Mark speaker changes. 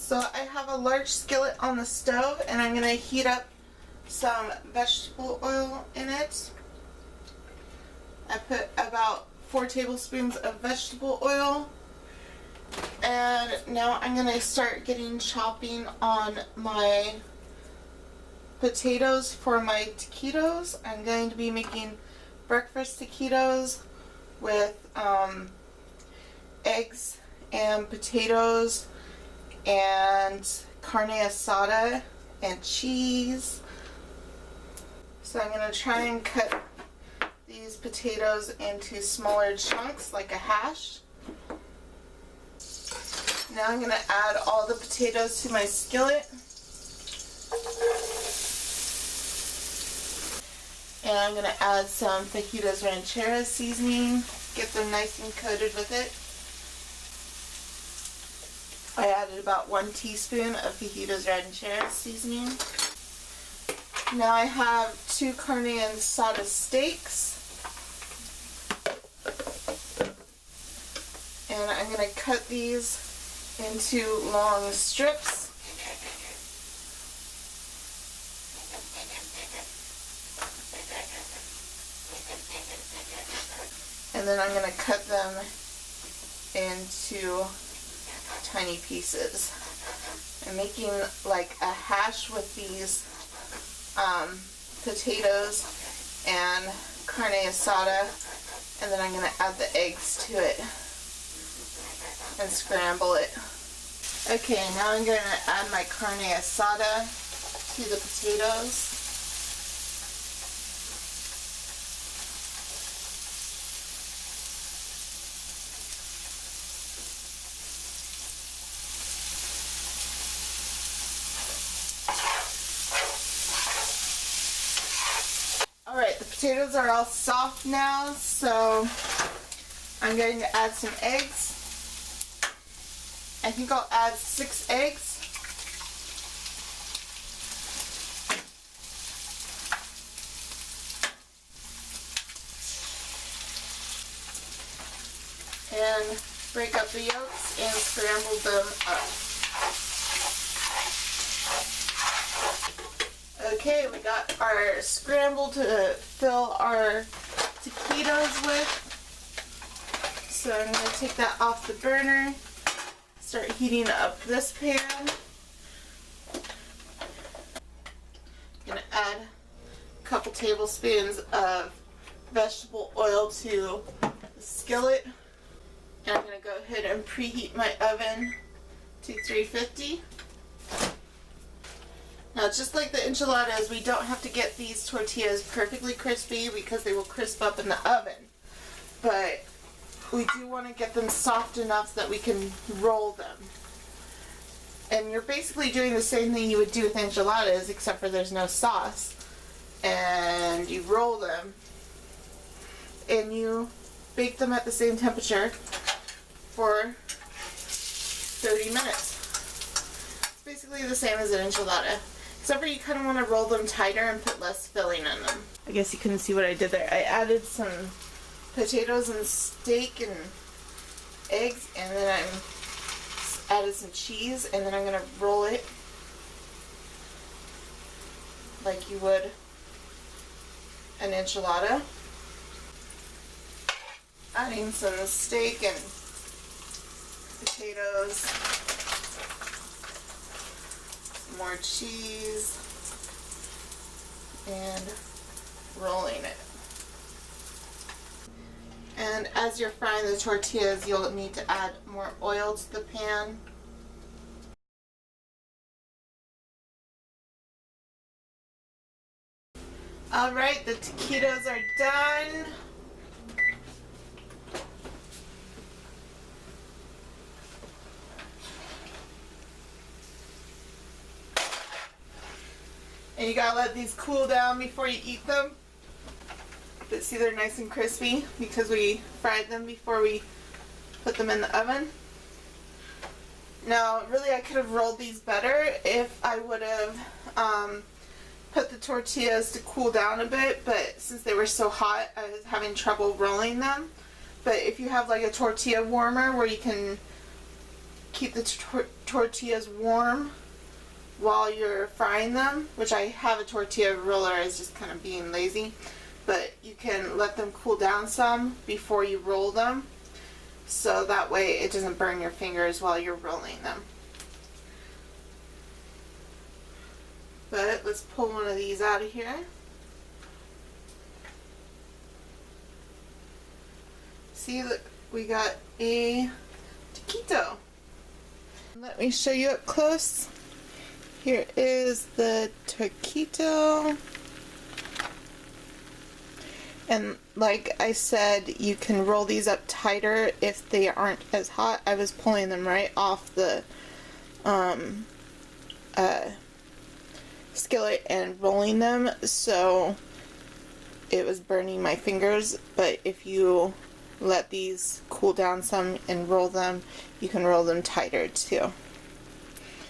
Speaker 1: So I have a large skillet on the stove and I'm going to heat up some vegetable oil in it. I put about 4 tablespoons of vegetable oil. And now I'm going to start chopping on my potatoes for my taquitos. I'm going to be making breakfast taquitos with eggs and potatoes and carne asada and cheese. So I'm going to try and cut these potatoes into smaller chunks like a hash. Now I'm going to add all the potatoes to my skillet. And I'm going to add some Taquitos rancheras seasoning, get them nice and coated with it. I added about 1 teaspoon of Taquitos rancheras seasoning. Now I have 2 carne asada steaks. And I'm going to cut these into long strips. And then I'm going to cut them into tiny pieces. I'm making like a hash with these potatoes and carne asada, and then I'm going to add the eggs to it and scramble it. Okay, now I'm going to add my carne asada to the potatoes. Alright, the potatoes are all soft now, so I'm going to add some eggs. I think I'll add 6 eggs. And break up the yolks and scramble them up. Okay, we got our scramble to fill our taquitos with. So I'm going to take that off the burner, start heating up this pan. I'm going to add a couple tablespoons of vegetable oil to the skillet. And I'm going to go ahead and preheat my oven to 350. Now, just like the enchiladas, we don't have to get these tortillas perfectly crispy because they will crisp up in the oven. But we do want to get them soft enough so that we can roll them. And you're basically doing the same thing you would do with enchiladas, except for there's no sauce. And you roll them and you bake them at the same temperature for 30 minutes. It's basically the same as an enchilada. Except for you kind of want to roll them tighter and put less filling in them. I guess you couldn't see what I did there. I added some potatoes and steak and eggs, and then I added some cheese, and then I'm going to roll it like you would an enchilada. Adding some steak and potatoes. More cheese, and rolling it. And as you're frying the tortillas, you'll need to add more oil to the pan. Alright, the taquitos are done. And you gotta let these cool down before you eat them. But see, they're nice and crispy because we fried them before we put them in the oven. Now, really, I could have rolled these better if I would have put the tortillas to cool down a bit, but since they were so hot, I was having trouble rolling them. But if you have like a tortilla warmer where you can keep the tortillas warm while you're frying them, which I have a tortilla roller, I was just kind of being lazy, but you can let them cool down some before you roll them, so that way it doesn't burn your fingers while you're rolling them. But let's pull one of these out of here. See, look, we got a taquito. Let me show you up close. Here is the taquito. And like I said, you can roll these up tighter if they aren't as hot. I was pulling them right off the skillet and rolling them, so it was burning my fingers. But if you let these cool down some and roll them, you can roll them tighter too.